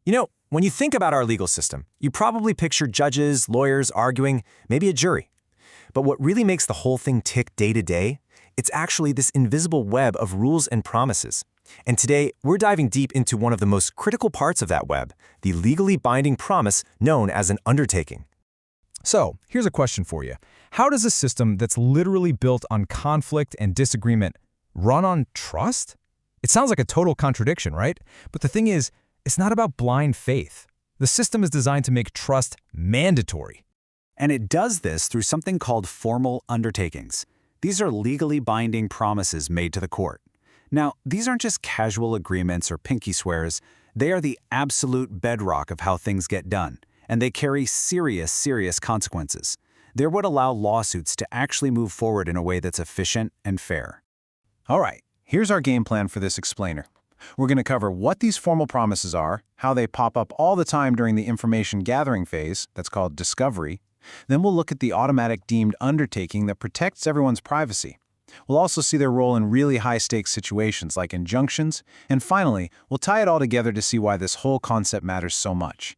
When you think about our legal system, you probably picture judges, lawyers arguing, maybe a jury. But what really makes the whole thing tick day to day, it's actually this invisible web of rules and promises. And today, we're diving deep into one of the most critical parts of that web, the legally binding promise known as an undertaking. So, here's a question for you. How does a system that's literally built on conflict and disagreement run on trust? It sounds like a total contradiction, right? But the thing is, it's not about blind faith. The system is designed to make trust mandatory. And it does this through something called formal undertakings. These are legally binding promises made to the court. Now, these aren't just casual agreements or pinky swears. They are the absolute bedrock of how things get done, and they carry serious consequences. They're what allow lawsuits to actually move forward in a way that's efficient and fair. All right, here's our game plan for this explainer. We're going to cover what these formal promises are, how they pop up all the time during the information gathering phase, that's called discovery. Then we'll look at the automatic deemed undertaking that protects everyone's privacy. We'll also see their role in really high-stakes situations like injunctions, and finally, we'll tie it all together to see why this whole concept matters so much.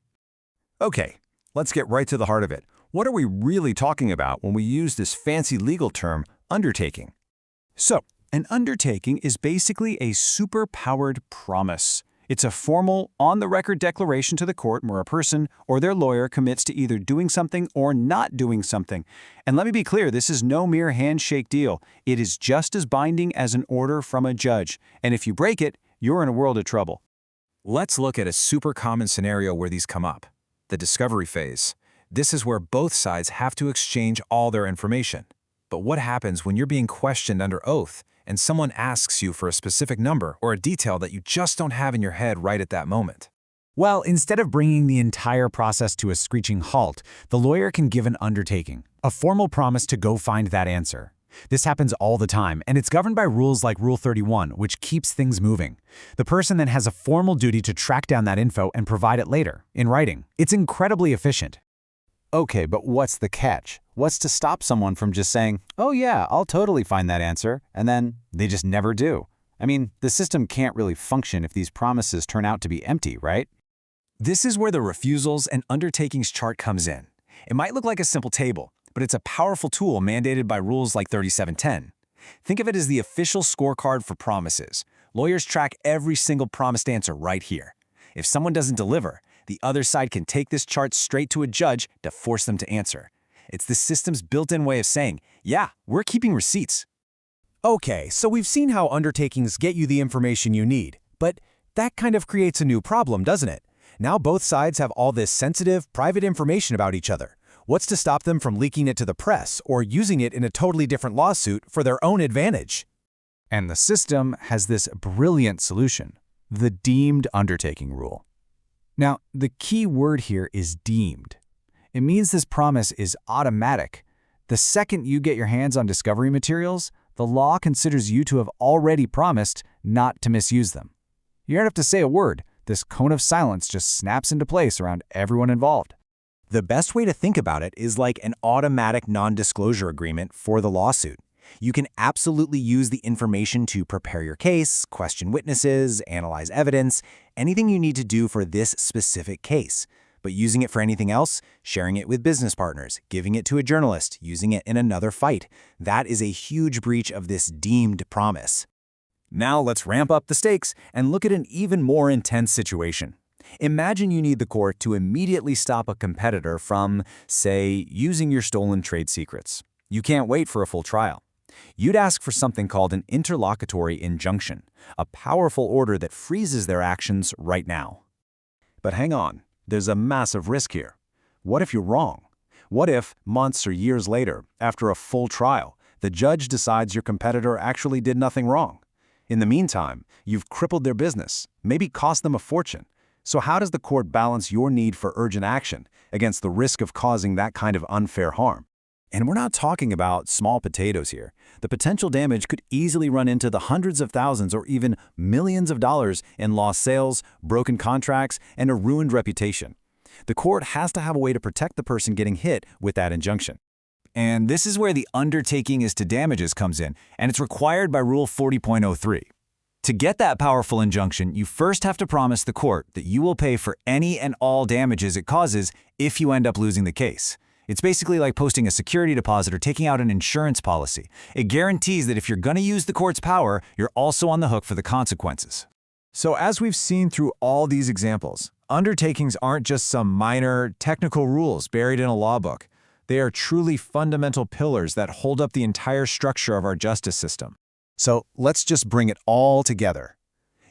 Okay, let's get right to the heart of it. What are we really talking about when we use this fancy legal term, undertaking? So, an undertaking is basically a superpowered promise. It's a formal, on-the-record declaration to the court where a person or their lawyer commits to either doing something or not doing something. And let me be clear, this is no mere handshake deal. It is just as binding as an order from a judge. And if you break it, you're in a world of trouble. Let's look at a super common scenario where these come up. The discovery phase. This is where both sides have to exchange all their information. But what happens when you're being questioned under oath and someone asks you for a specific number or a detail that you just don't have in your head right at that moment? Well, instead of bringing the entire process to a screeching halt, the lawyer can give an undertaking, a formal promise to go find that answer. This happens all the time, and it's governed by rules like Rule 31, which keeps things moving. The person then has a formal duty to track down that info and provide it later, in writing. It's incredibly efficient. Okay, but what's the catch? What's to stop someone from just saying, "Oh yeah, I'll totally find that answer," and then they just never do? I mean, the system can't really function if these promises turn out to be empty, right? This is where the refusals and undertakings chart comes in. It might look like a simple table, but it's a powerful tool mandated by rules like 3710. Think of it as the official scorecard for promises. Lawyers track every single promised answer right here. If someone doesn't deliver, the other side can take this chart straight to a judge to force them to answer. It's the system's built-in way of saying, yeah, we're keeping receipts. Okay, so we've seen how undertakings get you the information you need, but that kind of creates a new problem, doesn't it? Now both sides have all this sensitive, private information about each other. What's to stop them from leaking it to the press or using it in a totally different lawsuit for their own advantage? And the system has this brilliant solution, the deemed undertaking rule. Now, the key word here is deemed. It means this promise is automatic. The second you get your hands on discovery materials, the law considers you to have already promised not to misuse them. You don't have to say a word. This cone of silence just snaps into place around everyone involved. The best way to think about it is like an automatic non-disclosure agreement for the lawsuit. You can absolutely use the information to prepare your case, question witnesses, analyze evidence, anything you need to do for this specific case. But using it for anything else, sharing it with business partners, giving it to a journalist, using it in another fight, that is a huge breach of this deemed promise. Now let's ramp up the stakes and look at an even more intense situation. Imagine you need the court to immediately stop a competitor from, say, using your stolen trade secrets. You can't wait for a full trial. You'd ask for something called an interlocutory injunction, a powerful order that freezes their actions right now. But hang on, there's a massive risk here. What if you're wrong? What if, months or years later, after a full trial, the judge decides your competitor actually did nothing wrong? In the meantime, you've crippled their business, maybe cost them a fortune. So how does the court balance your need for urgent action against the risk of causing that kind of unfair harm? And we're not talking about small potatoes here. The potential damage could easily run into the hundreds of thousands or even millions of dollars in lost sales, broken contracts, and a ruined reputation. The court has to have a way to protect the person getting hit with that injunction. And this is where the undertaking as to damages comes in, and it's required by Rule 40.03. To get that powerful injunction, you first have to promise the court that you will pay for any and all damages it causes if you end up losing the case. It's basically like posting a security deposit or taking out an insurance policy. It guarantees that if you're going to use the court's power, you're also on the hook for the consequences. So as we've seen through all these examples, undertakings aren't just some minor technical rules buried in a law book. They are truly fundamental pillars that hold up the entire structure of our justice system. So let's just bring it all together.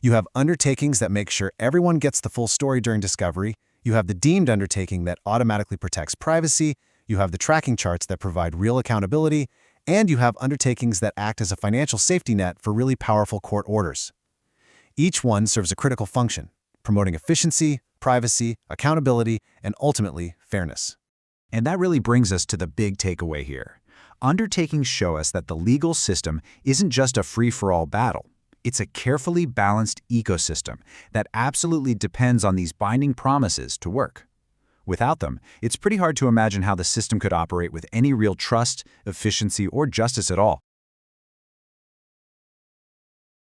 You have undertakings that make sure everyone gets the full story during discovery. You have the deemed undertaking that automatically protects privacy. You have the tracking charts that provide real accountability. And you have undertakings that act as a financial safety net for really powerful court orders. Each one serves a critical function, promoting efficiency, privacy, accountability, and ultimately, fairness. And that really brings us to the big takeaway here. Undertakings show us that the legal system isn't just a free-for-all battle. It's a carefully balanced ecosystem that absolutely depends on these binding promises to work. Without them, it's pretty hard to imagine how the system could operate with any real trust, efficiency, or justice at all.